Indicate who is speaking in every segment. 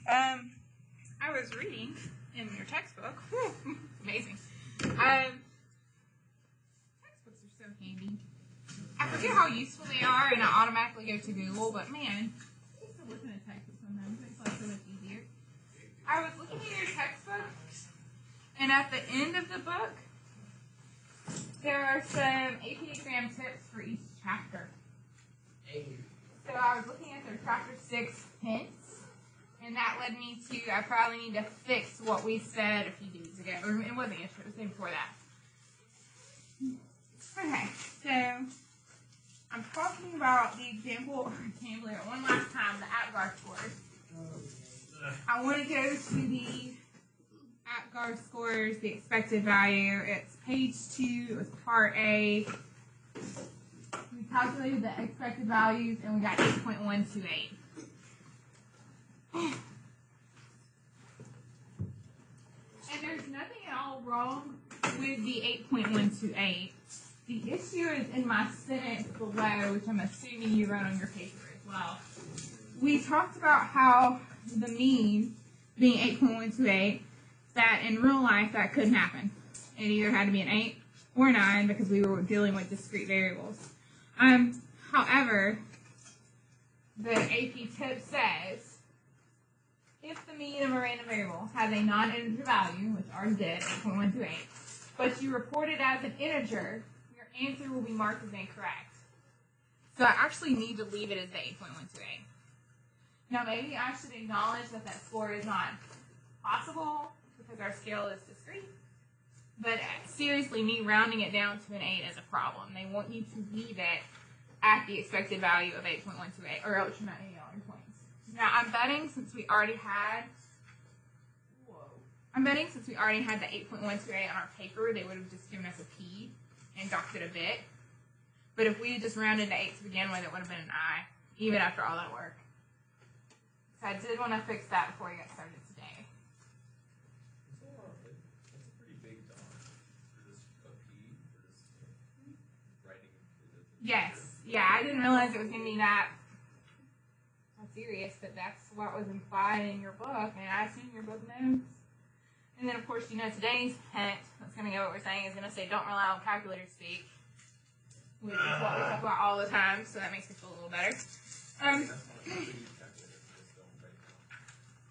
Speaker 1: I was reading in your textbook. Whew, amazing. Textbooks are so handy. I forget how useful they are, and I automatically go to Google, but man, I used to listen to textbooks sometimes. It makes life so much easier. I was looking at your textbook, and at the end of the book, there are some AP exam tips for each chapter. So I was looking at their chapter 6 hints, and that led me to, I probably need to fix what we said a few days ago. Or it wasn't yesterday, it was the day before that. Okay, so I'm talking about the example, I can't believe it, one last time, the APGAR scores. I want to go to the APGAR scores, the expected value. It's page 2, it was part A. We calculated the expected values and we got 8.128. And there's nothing at all wrong with the 8.128. The issue is in my sentence below, which I'm assuming you wrote on your paper as well. We talked about how the mean being 8.128, that in real life that couldn't happen. It either had to be an 8 or 9 because we were dealing with discrete variables. However, the AP tip says, if the mean of a random variable has a non-integer value, which ours did, 8.128, but you report it as an integer, your answer will be marked as incorrect. So I actually need to leave it as the 8.128. Now maybe I should acknowledge that that score is not possible because our scale is discrete. But seriously, me rounding it down to an 8 is a problem. They want you to leave it at the expected value of 8.128, or else you're not getting all your points. Now, I'm betting since we already had the 8.128 on our paper, they would have just given us a P and docked it a bit. But if we had just rounded to 8 to begin with, it would have been an I, even after all that work. So I did want to fix that before we got started today. Yes. Yeah, I didn't realize it was going to be that serious, but that's what was implied in your book, and I assume your book knows. And then, of course, you know, today's hint, that's going to go what we're saying, is going to say, don't rely on calculator speak, which is what we talk about all the time, so that makes me feel a little better.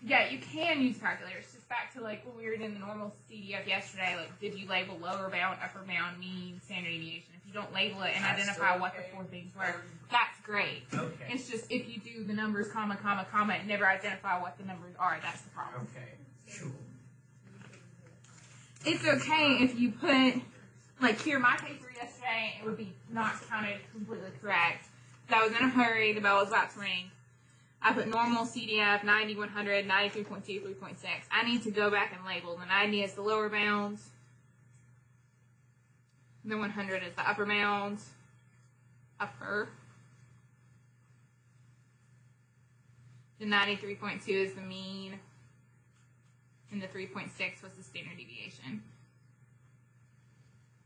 Speaker 1: Yeah, you can use calculators. Just back to, like, when we were doing the normal CDF yesterday, like, did you label lower bound, upper bound, mean, standard deviation? If you don't label it and identify what the 4 things were, that's great. Okay. It's just if you do the numbers, comma, comma, comma, and never identify what the numbers are, that's the problem.
Speaker 2: Okay, sure.
Speaker 1: It's okay if you put, like here, my paper yesterday, it would be not counted completely correct. I was in a hurry, the bell was about to ring. I put normal CDF, 90, 100, 93.2, 3.6. I need to go back and label. The 90 is the lower bound. The 100 is the upper bound. Upper. The 93.2 is the mean. And the 3.6 was the standard deviation.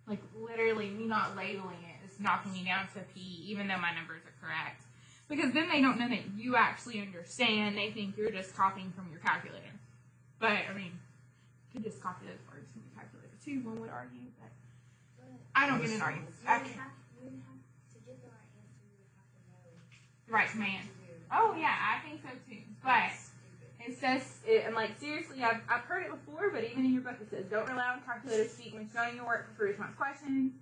Speaker 1: Like, literally, me not labeling it is knocking me down to a P, even though my numbers are correct. Because then they don't know that you actually understand. They think you're just copying from your calculator. But, I mean, you could just copy those words from your calculator, too, one would argue. But I don't get in arguments. Right, man. Oh, yeah, I think so, too. But it says, and like, seriously, I've heard it before, but even in your book it says, don't rely on calculator speak when showing your work for response questions.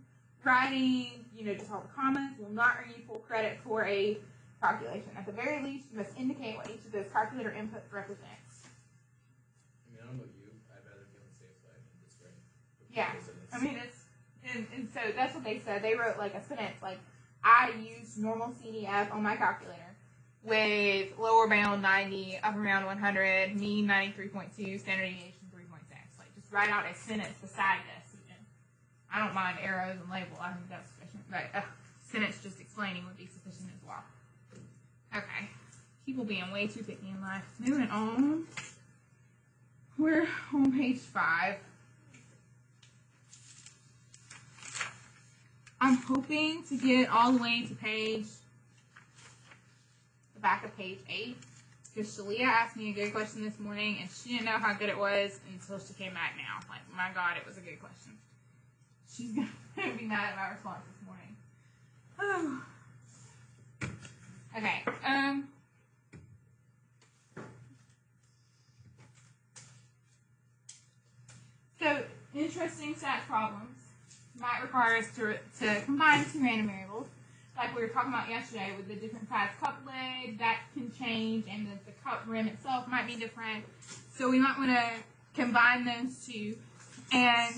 Speaker 1: Writing, you know, just all the comments will not earn you full credit for a calculation. At the very least, you must indicate what each of those calculator inputs represents.
Speaker 2: I mean, I don't know you. I'd rather be on the safe side than this way.
Speaker 1: Yeah. I mean, it's, and so that's what they said. They wrote like a sentence, like, I used normal CDF on my calculator with lower bound 90, upper bound 100, mean 93.2, standard deviation 3.6. Like, just write out a sentence beside this. Even. I don't mind arrows and label. I think that's sufficient. But sentence just explaining would be sufficient as well. Okay. People being way too picky in life. Moving on. We're on page 5. I'm hoping to get all the way to the back of page 8. Because Shalia asked me a good question this morning, and she didn't know how good it was until she came back now. Like, my God, it was a good question. She's going to be mad at my response this morning. Okay, so interesting stats problems might require us to combine two random variables, like we were talking about yesterday with the different size cup lid. That can change, and the cup rim itself might be different. So we might want to combine those two, and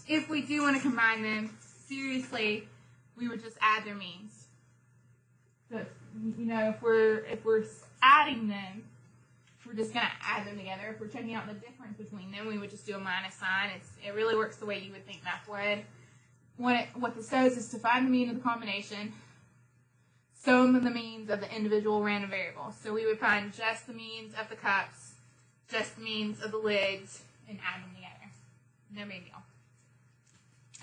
Speaker 1: if we do want to combine them, seriously, we would just add their means. So, you know, if we're adding them, we're just going to add them together. If we're checking out the difference between them, we would just do a minus sign. It really works the way you would think math would. What this does is to find the mean of the combination, sum of the means of the individual random variables. So we would find just the means of the cups, just the means of the lids, and add them together. No big deal.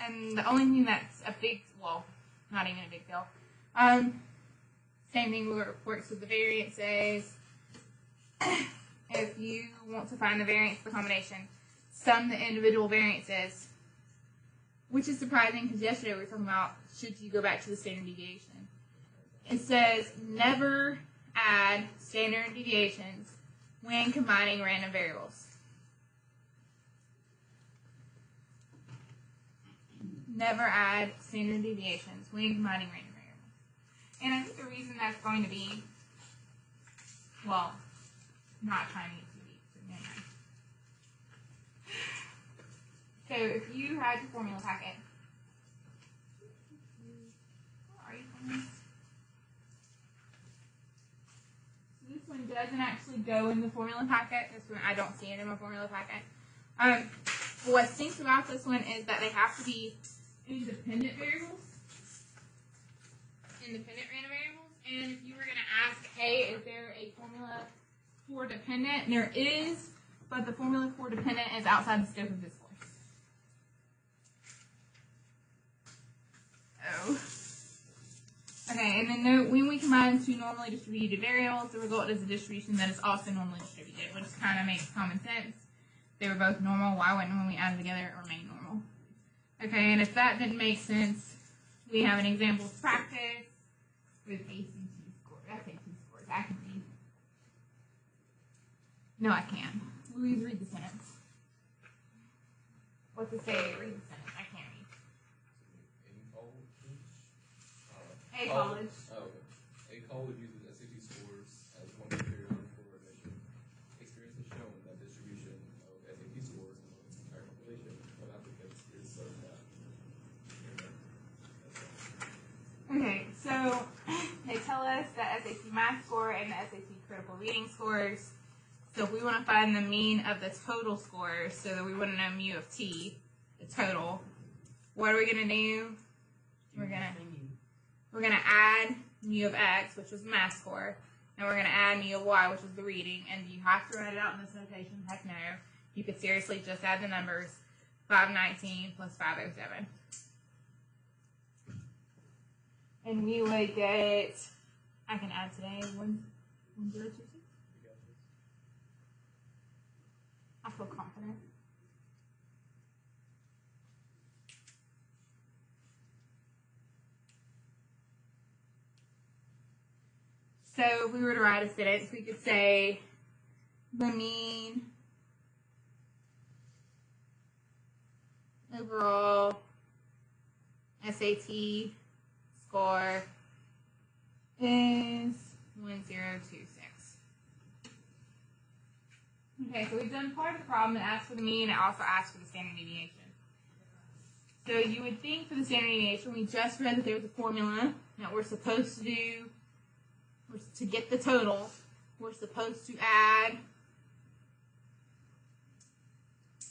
Speaker 1: And the only thing that's a big, well, not even a big deal. Same thing works with the variances. If you want to find the variance of the combination, sum the individual variances, which is surprising because yesterday we were talking about should you go back to the standard deviation. It says never add standard deviations when combining random variables. Never add standard deviations when combining random variables. And I think the reason that's going to be, well, not trying to get too deep, so never mind. So if you had your formula packet, where are you from? So this one doesn't actually go in the formula packet. This one, I don't see it in my formula packet. What stinks about this one is that they have to be independent variables. Independent random variables. And if you were going to ask, hey, is there a formula for dependent? There is, but the formula for dependent is outside the scope of this course. Oh. Okay, and then note, when we combine two normally distributed variables, the result is a distribution that is also normally distributed, which kind of makes common sense. They were both normal. Why wouldn't when we add them together it remain normal? Okay, and if that didn't make sense, we have an example of practice with ACT scores. SAT scores. I can read. No, I can. Louise, read the sentence. What's it say? Read the sentence. I can't read. A college.
Speaker 2: A college uses SAT scores as one criterion for admission. Experience has shown that distribution of SAT scores among the entire population of applicants is such that.
Speaker 1: Okay, so they tell us that SAT math score and the SAT critical reading scores. So if we want to find the mean of the total scores, so that we want to know mu of t, the total, what are we going to do? We're going to add mu of x, which was the math score, and we're going to add mu of y, which is the reading. And do you have to write it out in this notation? Heck no. You could seriously just add the numbers, 519 plus 507. And we would get, I can add today, 1026. I feel confident. So if we were to write a sentence, we could say the mean overall SAT score is 1026. Okay, so we've done part of the problem. It asks for the mean. It also asks for the standard deviation. So you would think for the standard deviation, we just read that there was a formula that we're supposed to do. To get the total, we're supposed to add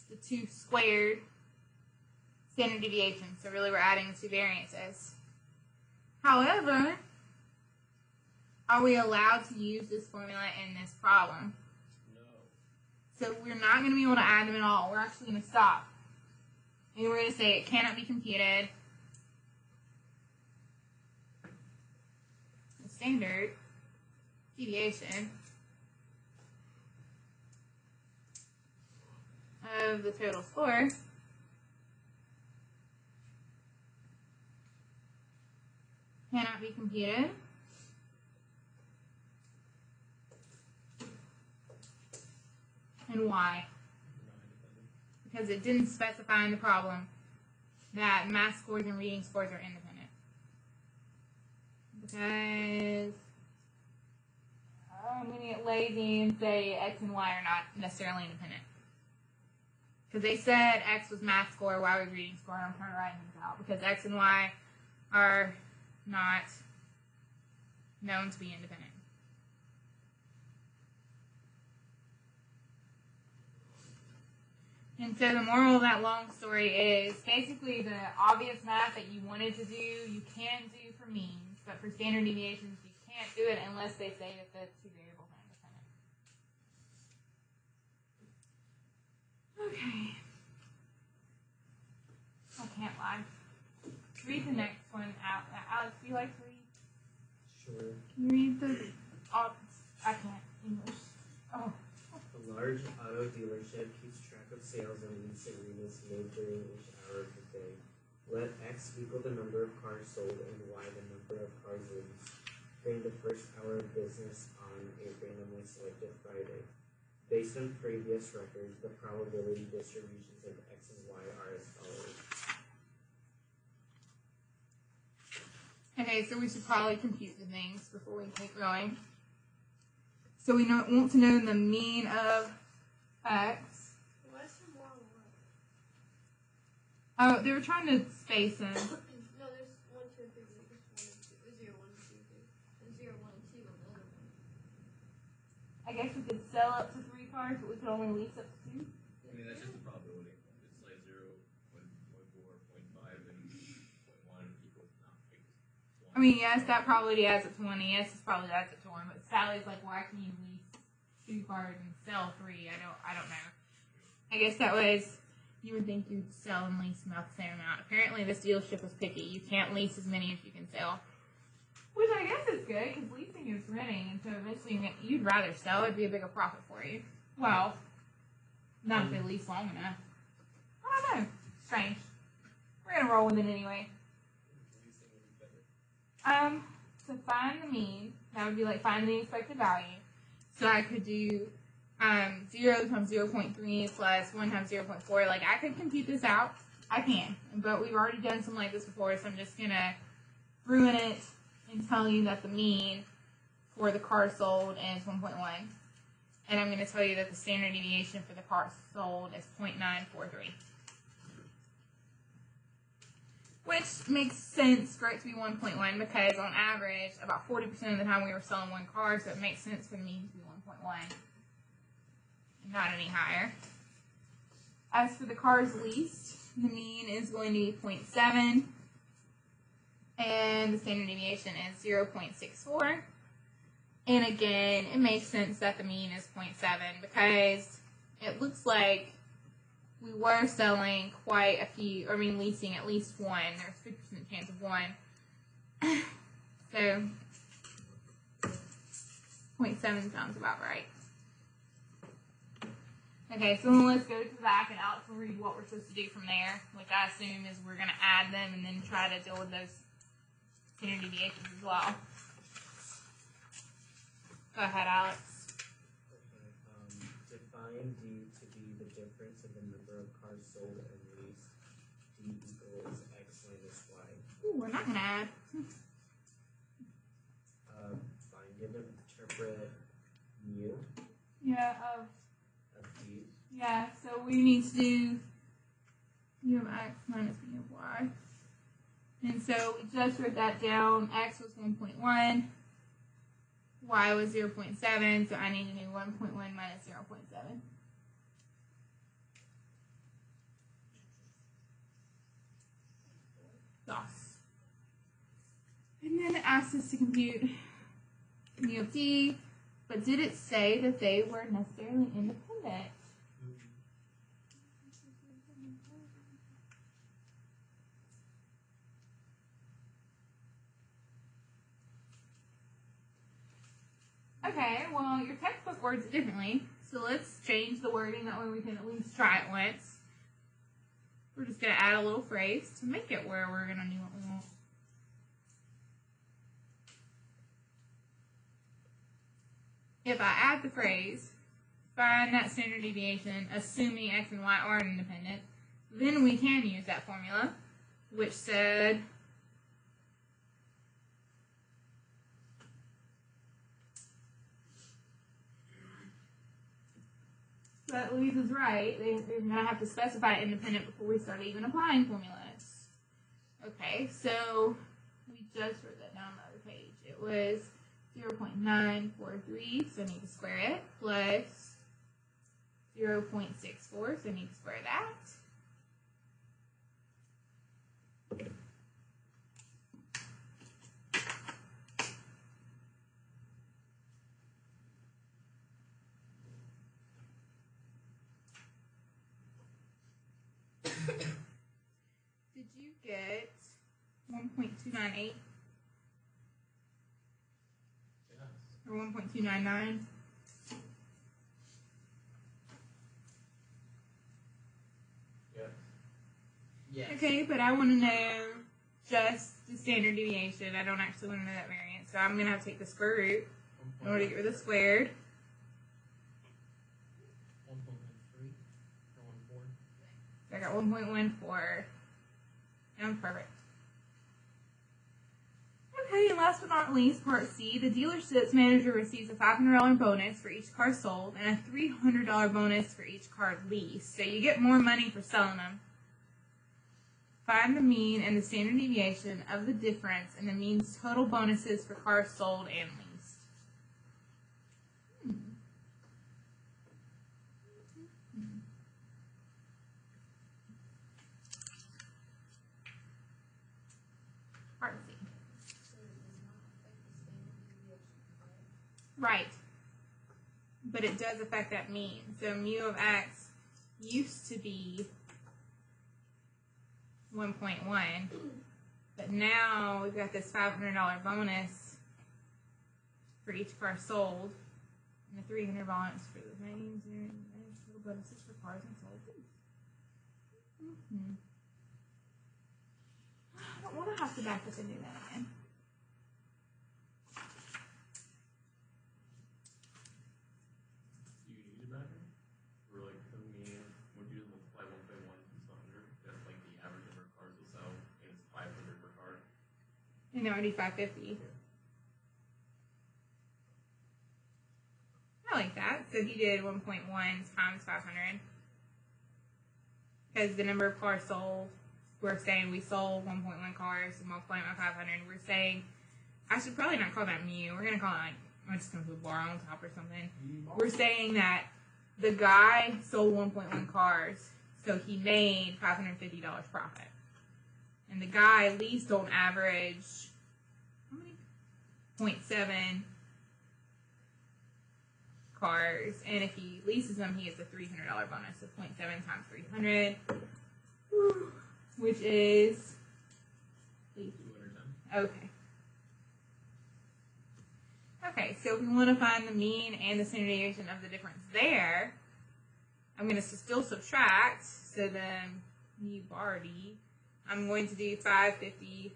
Speaker 1: the two squared standard deviations. So really we're adding the two variances. However, are we allowed to use this formula in this problem?
Speaker 2: No.
Speaker 1: So we're not going to be able to add them at all. We're actually going to stop. And we're going to say it cannot be computed. The standard deviation of the total score. Cannot be computed. And why? Because it didn't specify in the problem that math scores and reading scores are independent. Because I'm going to get lazy and say X and Y are not necessarily independent. Because they said X was math score, Y was reading score, and I'm trying to write things out. Because X and Y are not known to be independent. And so the moral of that long story is basically the obvious math that you wanted to do, you can do for means, but for standard deviations, you can't do it unless they say that the two variables are independent. Okay. I can't lie. Read the next one out. Alex, do you like to read?
Speaker 3: Sure.
Speaker 1: Can you read the... I can't. English. Oh.
Speaker 3: A large auto dealership keeps track of sales and lease agreements made during each hour of the day. Let X equal the number of cars sold and Y the number of cars leased during the first hour of business on a randomly selected Friday. Based on previous records, the probability distributions of X and Y are as follows.
Speaker 1: Okay, so we should probably compute the things before we keep going. So we want to know the mean of X.
Speaker 4: What's the more one?
Speaker 1: Oh, they were trying to space them.
Speaker 4: No, there's 1, 2, 3, there's 1 and 2. There's 0, 1, 2, 3. And 0, 1, and 2 on the other one.
Speaker 1: I guess we could sell up to 3 cars, but we could only lease up to 2.
Speaker 2: I mean, that's just the probability. It's like 0, 0.4, 0.5, and 0.1 equals nothing.
Speaker 1: I mean, yes, that probably adds up to 1. Yes, this probably adds up to 1. But Sally's like, why can you lease 2 cars and sell 3? I don't know. I guess that was, you would think you'd sell and lease about the same amount. Apparently, this dealership was picky. You can't lease as many as you can sell. Which I guess is good, because leasing is renting, and so eventually you'd rather sell. It'd be a bigger profit for you. Well, not if they lease long enough. I don't know. Strange. We're going to roll with it anyway. To find the mean, that would be like find the expected value. So I could do 0 times 0.3 plus 1 times 0.4. Like, I could compute this out. I can. But we've already done something like this before, so I'm just going to ruin it and tell you that the mean for the car sold is 1.1. And I'm going to tell you that the standard deviation for the car sold is 0.943. Which makes sense for it to be 1.1 because on average, about 40% of the time we were selling 1 car, so it makes sense for the mean to be 1.1. Not any higher. As for the cars leased, the mean is going to be 0.7, and the standard deviation is 0.64. And again, it makes sense that the mean is 0.7 because it looks like we were selling quite a few, leasing at least 1. There's 50% chance of 1. So, 0.7 sounds about right. Okay, so let's go to the back and Alex will read what we're supposed to do from there, which I assume is we're going to add them and then try to deal with those standard deviations as well. Go ahead, Alex.
Speaker 3: Okay, define D to be the difference in the number of cars sold and leased. D equals X minus Y.
Speaker 1: Ooh, we're not going to add.
Speaker 3: Find and interpret mu
Speaker 1: Yeah,
Speaker 3: of D.
Speaker 1: yeah, so we need to do u of X minus mu of Y. And so we just wrote that down. X was 1.1. Y was 0.7, so I need to do 1.1 minus 0.7. Thus. And then it asks us to compute mu of D, but did it say that they were necessarily independent? Okay, well, your textbook words it differently. So let's change the wording, that way we can at least try it once. We're just going to add a little phrase to make it where we're going to do what we want. If I add the phrase, find that standard deviation, assuming x and y are independent, then we can use that formula, which said that Louise is right. They're going to have to specify independent before we start even applying formulas. Okay, so we just wrote that down on the other page. It was 0.943, so I need to square it, plus 0.64, so I need to square that. Did you get 1.298
Speaker 2: Yes.
Speaker 1: or 1.299?
Speaker 2: Yes.
Speaker 3: Yes.
Speaker 1: Okay, but I want to know just the standard deviation. I don't actually want to know that variance, so I'm going to have to take the square root in order to get rid of the squared.
Speaker 3: 1.13 or 1.4.
Speaker 1: So I got 1.14. And perfect. Okay, and last but not least, part C, the dealership's manager receives a $500 bonus for each car sold and a $300 bonus for each car leased. So you get more money for selling them. Find the mean and the standard deviation of the difference in the mean's total bonuses for cars sold and leased. Part C.
Speaker 4: So it does not affect the standard deviation, correct?
Speaker 1: Right. But it does affect that mean. So mu of x used to be 1.1, but now we've got this $500 bonus for each car sold, and the $300 bonus for the mains and total bonuses for cars and sold. I don't want to have to back up and do that again.
Speaker 2: Do you need it back? Or like the mean, would you multiply 1.1 times 100? That's like the average number of cars will sell, and it's 500 per car.
Speaker 1: And that would be 550. I like that. So if you did 1.1 times 500, because the number of cars sold, we're saying we sold 1.1 cars, and multiplying by 500, we're saying, I should probably not call that mu. We're going to call it like, I'm just going to put a bar on top or something. We're saying that the guy sold 1.1 cars, so he made $550 profit. And the guy leased on average, how many? 0.7 cars. And if he leases them, he gets a $300 bonus. So 0.7 times 300, which is
Speaker 2: 210.
Speaker 1: okay. Okay, so if we want to find the mean and the standard deviation of the difference there, I'm going to still subtract. So then mu bar d, I'm going to do 550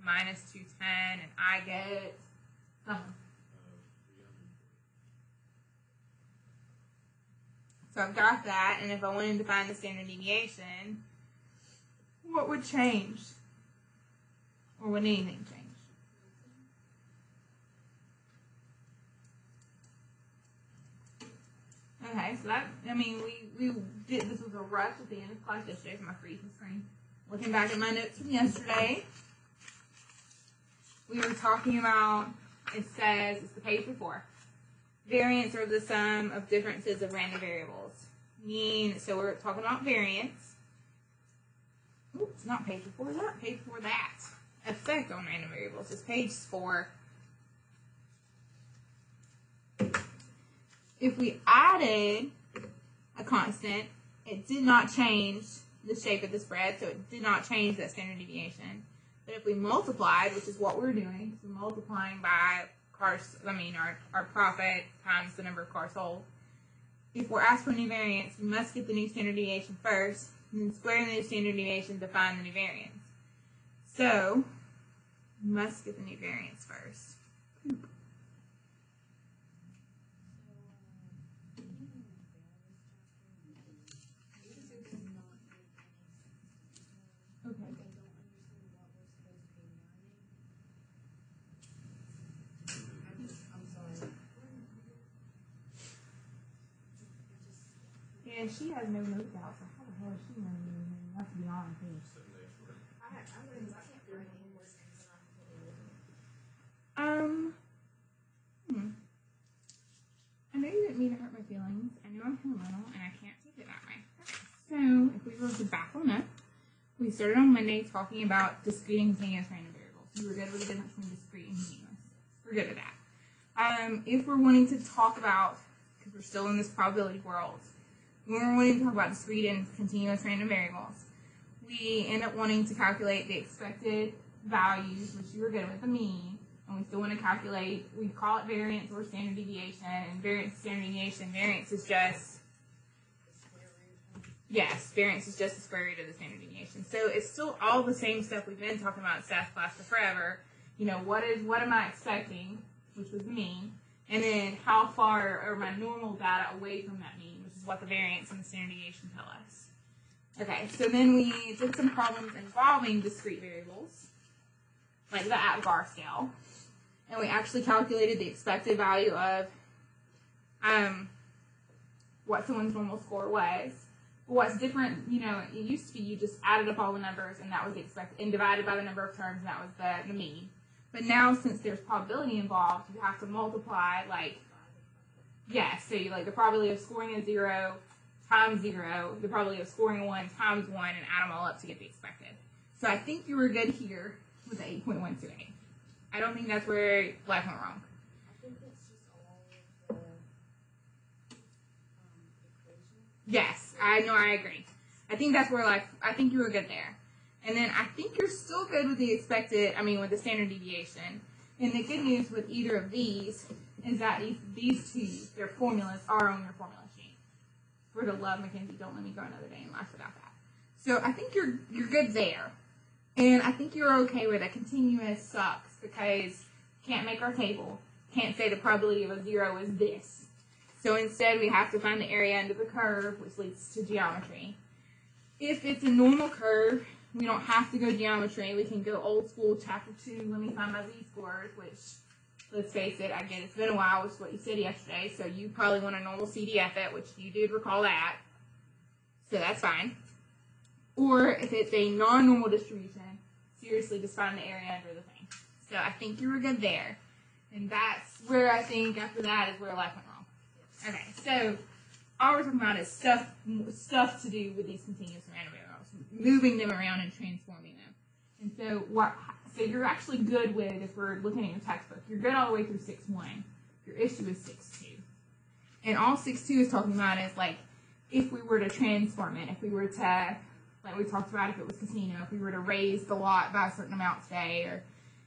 Speaker 1: minus 210, and I get something.
Speaker 2: 300.
Speaker 1: So I've got that, and if I wanted to find the standard deviation, what would change? Or would anything change? Okay, so that, I mean, we did, this was a rush at the end of class yesterday for my freezing screen. Looking back at my notes from yesterday, we were talking about, it says, it's the page before, variance are the sum of differences of random variables. Mean, so we're talking about variance. Ooh, it's not page before that, page before that. Effect on random variables is page 4. If we added a constant, it did not change the shape of the spread, so it did not change that standard deviation. But if we multiplied, which is what we're doing, so multiplying by cars, our profit times the number of cars sold, if we're asked for a new variance, we must get the new standard deviation first, and then square the new standard deviation to find the new variance. So, we must get the new variance first. Okay. Yeah, she has no notes out, so how the hell is she learning anything? That's beyond me. I know you didn't mean to hurt my feelings. I know I'm hormonal, and I can't take it that way. So, if we were to back on up, we started on Monday talking about discrete and continuous random variables. We were good with the difference between discrete and continuous. We're good with that. If we're wanting to talk about, because we're still in this probability world, when we're wanting to talk about discrete and continuous random variables, we end up wanting to calculate the expected values, which you were good with, the mean, and we still want to calculate, we call it variance or standard deviation, and variance, standard deviation, variance is just, yes, variance is just the square root of the standard deviation. So it's still all the same stuff we've been talking about in SAS class for forever. You know, what am I expecting, which was the mean, and then how far are my normal data away from that mean, which is what the variance and the standard deviation tell us. Okay, so then we did some problems involving discrete variables, like the Apgar scale, and we actually calculated the expected value of what someone's normal score was. But what's different, you know, it used to be you just added up all the numbers and that was the expected, and divided by the number of terms, and that was the mean. But now, since there's probability involved, you have to multiply, like, yes, so you, like, the probability of scoring a 0 times 0, the probability of scoring a 1 times 1, and add them all up to get the expected. So I think you were good here with the 8.128. I don't think that's where life went wrong.
Speaker 5: I think it's just all of the equation.
Speaker 1: Yes, I know, I agree. I think that's where I think you were good there. And then I think you're still good with the expected, with the standard deviation. And the good news with either of these is that these two, their formulas are on your formula sheet. For the love, Mackenzie, don't let me go another day in life without that. So I think you're good there. And I think you're okay with a continuous sucks because you can't make our table. Can't say the probability of a 0 is this. So instead we have to find the area under the curve, which leads to geometry. If it's a normal curve, we don't have to go geometry. We can go old school, chapter 2, let me find my z-scores, which, let's face it, I get it's been a while, which is what you said yesterday, so you probably want a normal CDF it, which you did recall that. So that's fine. Or if it's a non-normal distribution, seriously, just find the area under the thing. So I think you were good there. And that's where I think after that is where life went wrong. Okay, so all we're talking about is stuff to do with these continuous random variables, moving them around and transforming them. And so you're actually good with, if we're looking at your textbook, you're good all the way through 6.1. Your issue is 6.2. And all 6.2 is talking about is like, if we were to transform it, if we were to, like we talked about if it was casino, if we were to raise the lot by a certain amount today, or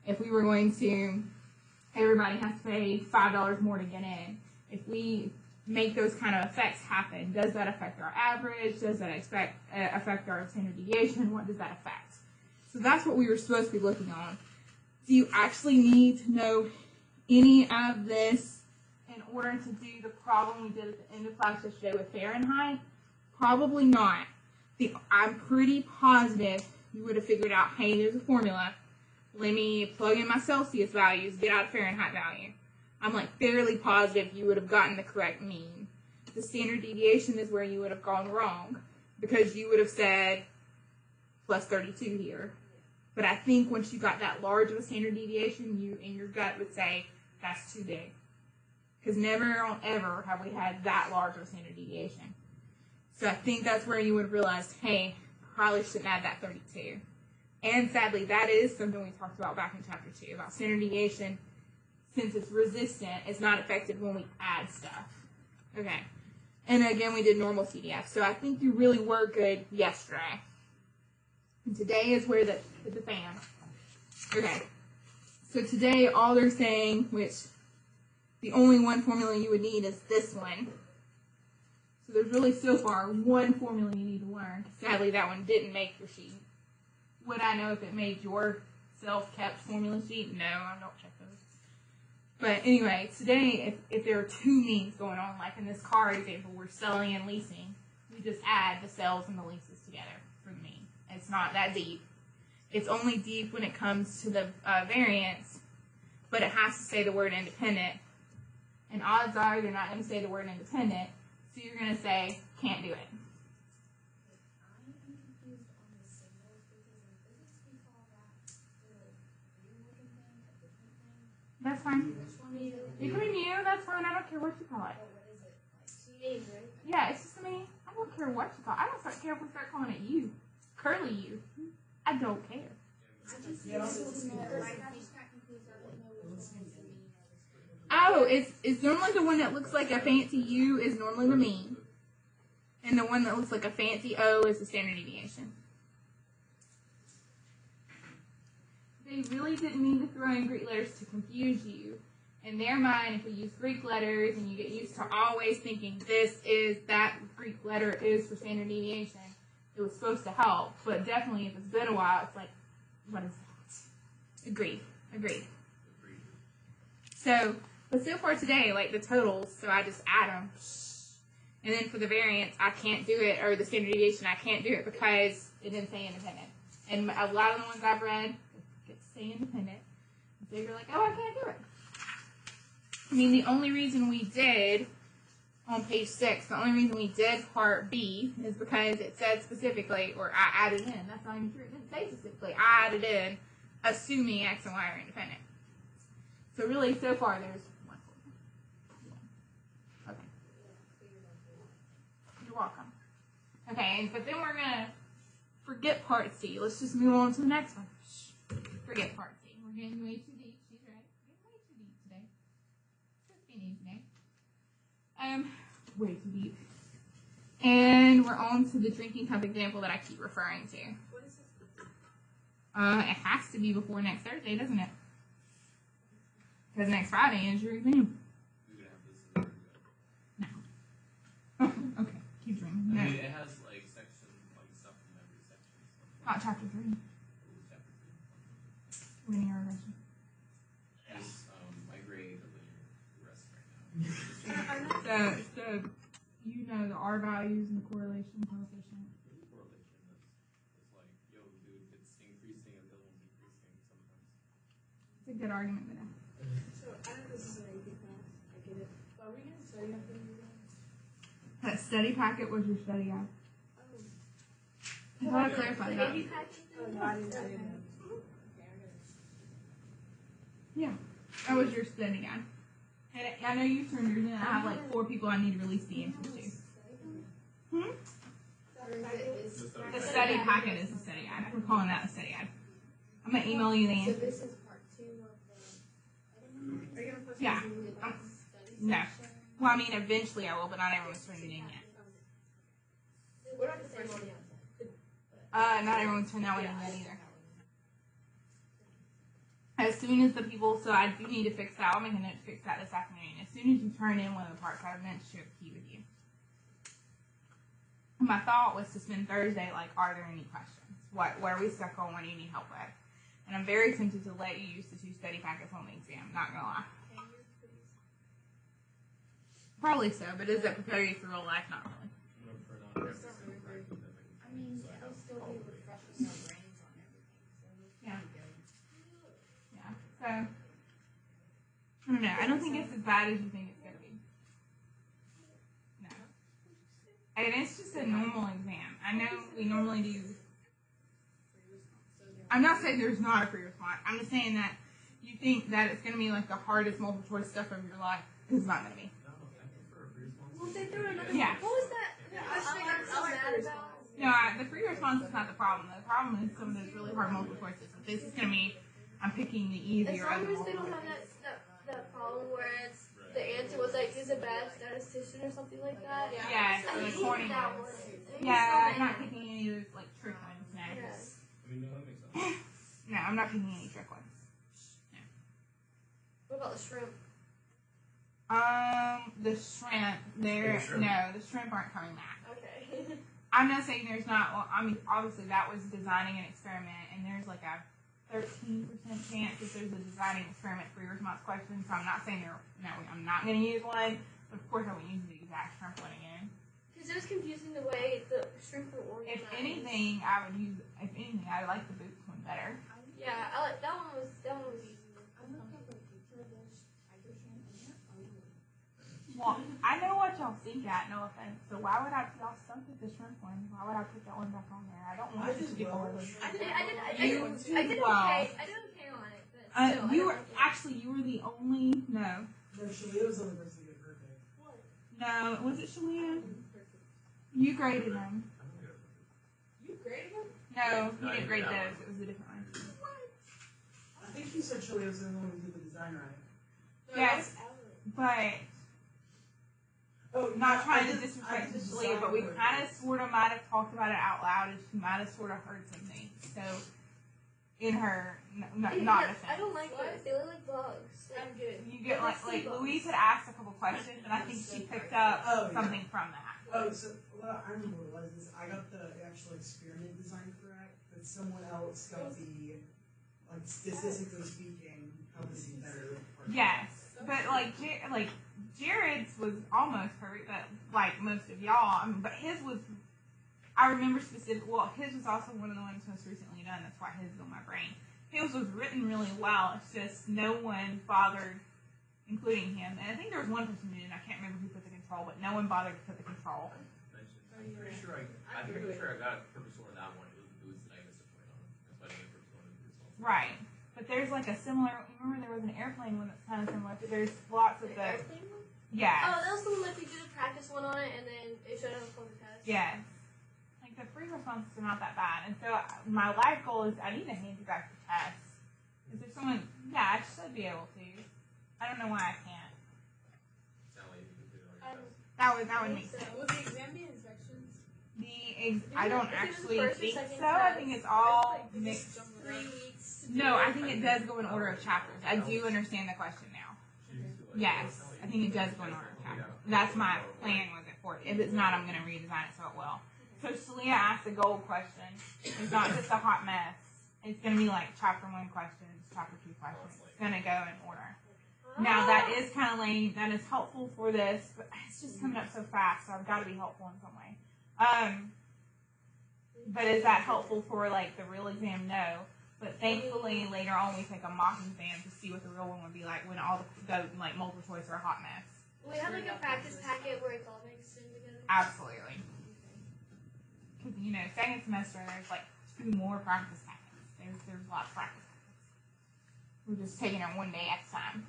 Speaker 1: if we were going to, everybody has to pay $5 more to get in. If we make those kind of effects happen, does that affect our average? Does that affect our standard deviation? What does that affect? So that's what we were supposed to be looking on. Do you actually need to know any of this in order to do the problem we did at the end of class yesterday with Fahrenheit? Probably not. I'm pretty positive you would have figured out, hey, there's a formula. Let me plug in my Celsius values, get out a Fahrenheit value. I'm like fairly positive you would have gotten the correct mean. The standard deviation is where you would have gone wrong because you would have said plus 32 here. But I think once you got that large of a standard deviation, you in your gut would say that's too big. Because never ever have we had that large of a standard deviation. So I think that's where you would have realized, hey, probably shouldn't add that 32. And sadly, that is something we talked about back in chapter 2 about standard deviation. Since it's resistant, it's not affected when we add stuff. Okay. And again, we did normal CDF. So I think you really were good yesterday. And today is where the fan. Okay. So today, all they're saying, which the only one formula you would need is this one. So there's really so far one formula you need to learn. Sadly, that one didn't make your sheet. Would I know if it made your self-kept formula sheet? No, I don't check those. But anyway, today, if there are two means going on, like in this car example, we're selling and leasing, we just add the sales and the leases together for the mean. It's not that deep. It's only deep when it comes to the variance, but it has to say the word independent. And odds are they're not going to say the word independent, so you're going to say, can't do it.
Speaker 5: I am confused on the symbols because in physics we call that little green-looking thing a different thing.
Speaker 1: That's fine.
Speaker 5: Which one is it?
Speaker 1: You can be mu, that's fine. I don't care what you call it.
Speaker 5: Oh, what is it? Like,
Speaker 4: Names, right?
Speaker 1: Yeah, it's just a mean. I don't care what you call it. I don't care if we start calling it you. Curly you. I don't care.
Speaker 5: I just know. I just got confused. I don't know which one is the mean or the
Speaker 1: Oh, it's normally the one that looks like a fancy U is normally the mean. And the one that looks like a fancy O is the standard deviation. They really didn't mean to throw in Greek letters to confuse you. In their mind, if we use Greek letters and you get used to always thinking this is that Greek letter is for standard deviation, it was supposed to help. But definitely, if it's been a while, it's like, what is that? Agreed. So, but so far today, like the totals, so I just add them. And then for the variance, I can't do it, or the standard deviation, I can't do it because it didn't say independent. And a lot of the ones I've read, it say independent. So you're like, oh, I can't do it. I mean, the only reason we did, on page 6, the only reason we did part B is because it said specifically, or I added in, that's not even true, it didn't say specifically, I added in, assuming X and Y are independent. So really, so far, there's one. Okay. You're welcome. Okay, but then we're going to forget part C. Let's just move on to the next one. Forget part C. We're getting way too deep. She's right. Getting way too deep today. Just being easy today. Way too deep. And we're on to the drinking cup example that I keep referring to.
Speaker 4: What is this?
Speaker 1: It has to be before next Thursday, doesn't it? Because next Friday is your exam.
Speaker 2: We would have this in there.
Speaker 1: No. Okay, keep drinking.
Speaker 2: I
Speaker 1: No.
Speaker 2: mean, it has like section, like stuff from every section. So
Speaker 1: Not chapter 3.
Speaker 2: chapter 3.
Speaker 1: Linear regression.
Speaker 2: Yes, my grade of the rest right now.
Speaker 1: So you know the R values and the correlation coefficient.
Speaker 2: Correlation is like, yo, dude, it's increasing until it's decreasing sometimes.
Speaker 1: It's a good argument, but
Speaker 4: So, I know this is an AP class. I get it. But are we going to study after you guys?
Speaker 1: that study packet was your study guide.
Speaker 4: Oh.
Speaker 1: I thought I clarified that.
Speaker 4: AP package?
Speaker 5: Oh, no, I didn't know.
Speaker 1: Yeah, that was your study guide. And I know you turned yours in. I have like 4 people I need to release the answers to. Hmm? The study packet is the study guide. We're calling that the study guide. I'm gonna email you the
Speaker 5: So
Speaker 1: answers.
Speaker 5: this is part 2 of the.
Speaker 4: Are you going to post
Speaker 1: Yeah.
Speaker 5: Study
Speaker 1: No.
Speaker 5: section.
Speaker 1: Well, I mean, eventually I will, but not everyone's turned it in yet.
Speaker 4: What about the first one?
Speaker 1: Not everyone's turned that one in yet either. As soon as the people, so I do need to fix that. I'll make a note to fix that this afternoon. As soon as you turn in one of the parts, I have meant to share the key with you. And my thought was to spend Thursday, like, are there any questions? What are we stuck on? What do you need help with? And I'm very tempted to let you use the 2 study packets on the exam. Not gonna lie.
Speaker 4: Can you please?
Speaker 1: Probably so, but does that prepare you for real life? Not really.
Speaker 2: I'm gonna print out every single packet that
Speaker 5: I mean,
Speaker 2: so I
Speaker 5: it'll
Speaker 2: have
Speaker 5: still
Speaker 2: all
Speaker 5: be
Speaker 2: the way.
Speaker 5: refreshing our brains on everything. So we'll
Speaker 1: Yeah.
Speaker 5: be good.
Speaker 1: Yeah. So I don't know. I don't think it's as bad as you think it's gonna be. No. And it's just a normal exam. I know we normally do. I'm not saying there's not a free response. I'm just saying that you think that it's gonna be like the hardest multiple choice stuff of your life. It's not gonna be.
Speaker 2: No, I prefer a free response.
Speaker 4: Well, they threw another
Speaker 1: Yeah.
Speaker 4: What was that? I'm so mad about.
Speaker 1: No, the free response is not the problem. The problem is some of those really hard multiple choices. This is gonna be, I'm picking the
Speaker 4: As
Speaker 1: easier of
Speaker 4: long
Speaker 1: the
Speaker 4: as they
Speaker 1: multiple
Speaker 4: don't have
Speaker 1: choices.
Speaker 4: that problem where it's the answer was like, is a bad statistician or something like that.
Speaker 1: Yeah,
Speaker 4: I
Speaker 1: or the
Speaker 4: hated
Speaker 1: corny
Speaker 4: that
Speaker 1: ones.
Speaker 4: one. It made me
Speaker 1: Yeah,
Speaker 4: so
Speaker 1: I'm not
Speaker 4: mad.
Speaker 1: picking any of those like trick ones. No.
Speaker 4: Yes.
Speaker 2: I mean, no, that makes sense.
Speaker 1: No, I'm not picking any trick ones.
Speaker 4: What about the shrimp?
Speaker 1: The shrimp. They're
Speaker 6: The shrimp.
Speaker 1: no, the shrimp aren't coming back.
Speaker 4: Okay.
Speaker 1: I'm not saying there's not. Well, I mean, obviously that was designing an experiment, and there's like a 13% chance that there's a designing experiment free response question. So I'm not saying I'm not going to use one. But of course, I wouldn't use the exact shrimp one again.
Speaker 4: Because it was confusing the way the shrimp were organized.
Speaker 1: If anything, I would use. If anything, I like the boots one better.
Speaker 4: Yeah, I like that one was easy.
Speaker 5: I looked up a picture of those tiger shrimp and they're ugly.
Speaker 1: Well, I know what y'all think at. No offense. So why would I? Y'all stuck with the shrimp one. Why would I put that one back on there? I don't want
Speaker 6: I
Speaker 1: it to
Speaker 6: did
Speaker 1: be
Speaker 6: well.
Speaker 1: over.
Speaker 4: I did
Speaker 1: You
Speaker 4: okay.
Speaker 1: did well.
Speaker 4: I did okay on it, but still,
Speaker 1: You were actually you were the only no.
Speaker 6: No, Shalia was the only person to get perfect.
Speaker 1: No, was it Shalia? You graded them.
Speaker 4: You graded them?
Speaker 1: No,
Speaker 2: No,
Speaker 1: you
Speaker 2: I
Speaker 1: didn't
Speaker 2: did
Speaker 1: grade
Speaker 2: that
Speaker 1: those.
Speaker 2: one.
Speaker 1: It was a different one.
Speaker 6: I think you said Shalia was the only one who did the design right.
Speaker 1: Yes, but
Speaker 6: Oh,
Speaker 1: not
Speaker 6: I
Speaker 1: trying to
Speaker 6: did- I
Speaker 1: disrespect
Speaker 6: did the
Speaker 1: Shalia,
Speaker 6: design
Speaker 1: but we
Speaker 6: for it.
Speaker 1: kind of sort of might have talked about it out loud, and she might have sort of heard some things. So, in her, not
Speaker 4: I
Speaker 1: defense.
Speaker 4: don't like those. They look like bugs. I'm good.
Speaker 1: You get like Louise had asked a couple questions, and I think she picked up
Speaker 6: Oh, yeah.
Speaker 1: something from that.
Speaker 6: Oh, so what I remember what it was is I got the actual experiment design correct, but someone else got the, like, statistically speaking, how to see better. part.
Speaker 1: Yes, but like Jared's was almost perfect, but like most of y'all, but his was. I remember specific. Well, his was also one of the ones most recently done. That's why his is on my brain. His was written really well. It's just no one bothered including him. And I think there was one person who didn't. I can't remember who put the control, but no one bothered to put the control.
Speaker 2: I'm pretty sure I got a purpose on that one. It was the negative point on it. That's why I didn't purpose on it.
Speaker 1: Right. But there's like a similar. Remember there was an airplane one that's kind of similar. There's lots of the. Yeah.
Speaker 4: Oh, that was the one that we did a practice one on it, and then it showed up on the test.
Speaker 1: Yes. Like the free responses are not that bad, and so my life goal is I need to hand you back the test. Is there someone? Yeah, I should be able to. I don't know why I can't.
Speaker 2: Sound like you could do it on your test.
Speaker 1: That would make sense.
Speaker 7: Was the exam the inspections?
Speaker 1: I don't
Speaker 4: Is it the
Speaker 1: actually
Speaker 4: first or
Speaker 1: think
Speaker 4: second
Speaker 1: so. I
Speaker 4: test?
Speaker 1: think it's all mixed.
Speaker 4: 3 weeks.
Speaker 1: No, I think it does go in order of chapters. I do understand the question now. Yes, I think it does go in order of chapters. That's my plan with it for it. If it's not, I'm going to redesign it so it will. So Shalia asked a gold question. It's not just a hot mess. It's going to be like chapter 1 questions, chapter 2 questions. It's going to go in order. Now that is kind of lame. That is helpful for this, but it's just coming up so fast, so I've got to be helpful in some way. But is that helpful for like the real exam? No. But thankfully, later on, we take a mock exam to see what the real one would be like when all the like multiple choice are a hot mess.
Speaker 4: We have like a practice packet where it's all mixed in together.
Speaker 1: Absolutely. Because you know, second semester there's like 2 more practice packets. There's lots of practice packets. We're just taking it one day at a time.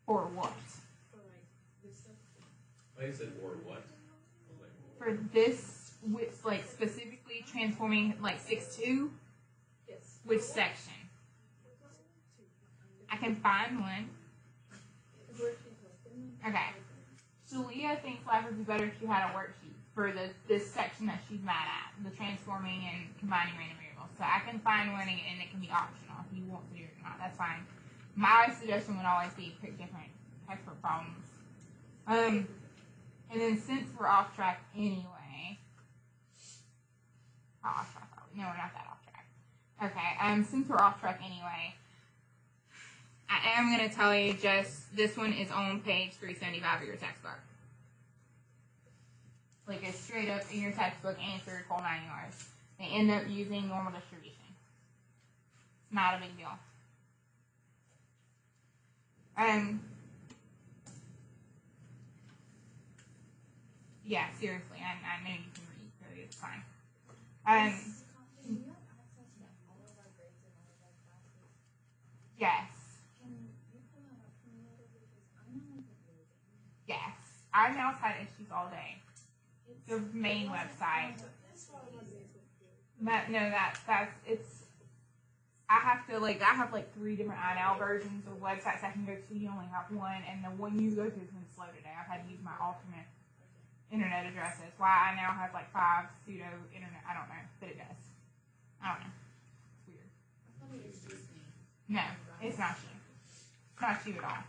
Speaker 1: For what?
Speaker 2: Like I said, or what?
Speaker 1: For this, with like specifically transforming like 6-2,
Speaker 4: Yes.
Speaker 1: which section? I can find one. Okay. Shalia thinks life would be better if she had a worksheet for this section that she's mad at, the transforming and combining random variables. So I can find one and it can be optional if you want to do it or not. That's fine. My suggestion would always be pick different textbook problems. And then since we're off track anyway, off track. No, we're not that off track. Okay. Since we're off track anyway, I am going to tell you just this one is on page 375 of your textbook. Like it's straight up in your textbook answered full 9 yards. They end up using normal distribution. It's not a big deal. Yeah, seriously, I know you can read, so it's fine.
Speaker 5: Do you have access to all of our grades and all of our classes?
Speaker 1: Yes,
Speaker 5: Can you pull that up for me later? Because I'm not like a really good
Speaker 1: yes. I now cite issues all day. The main website. It's. I have 3 different INL versions of websites I can go to. You only have one, and the one you go to is been slow today. I've had to use my alternate internet addresses. Why I now have 5 pseudo internet. I don't know, but it does. I don't know. It's weird.
Speaker 5: I thought it was just me.
Speaker 1: No, it's not you. It's not you at all.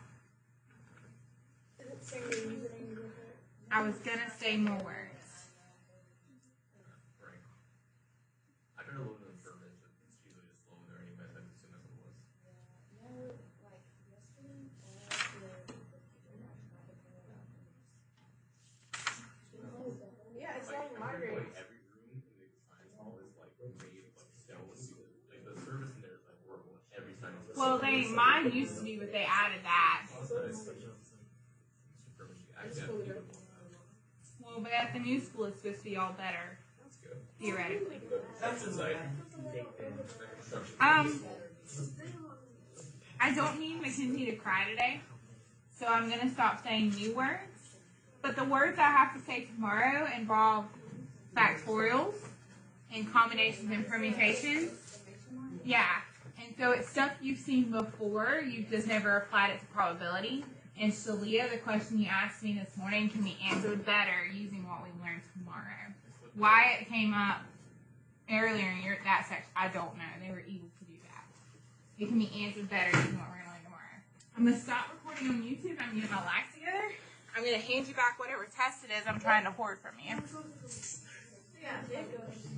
Speaker 4: Is it saying the username with it?
Speaker 1: I was gonna say more words.
Speaker 2: Right. I tried to load it in service, but it's usually just slow there anyway, so I assume that's what it was.
Speaker 5: No, like yesterday, all the people that tried to pull it up.
Speaker 4: Yeah, it's
Speaker 2: Like,
Speaker 4: like
Speaker 2: I'm pretty
Speaker 4: migraines.
Speaker 2: like every room in the science hall is like made of like stone. Like the service in there is like horrible. Every science hall.
Speaker 1: Well, mine used to be, but they added that.
Speaker 2: Super machine. Actually, I have to
Speaker 1: Well, but at the new school, it's supposed to be all better,
Speaker 2: That's good.
Speaker 1: theoretically.
Speaker 6: That's
Speaker 2: inside.
Speaker 1: I don't need Mackenzie to cry today, so I'm gonna stop saying new words. But the words I have to say tomorrow involve factorials and combinations and permutations. Yeah, and so it's stuff you've seen before. You've just never applied it to probability. And Shalia, the question you asked me this morning can be answered better using what we learned tomorrow. Why it came up earlier in that section, I don't know. They were able to do that. It can be answered better using what we're going to learn tomorrow. I'm going to stop recording on YouTube. I'm going to get my life together. I'm going to hand you back whatever test it is I'm trying to hoard from you.
Speaker 4: Yeah, there it goes.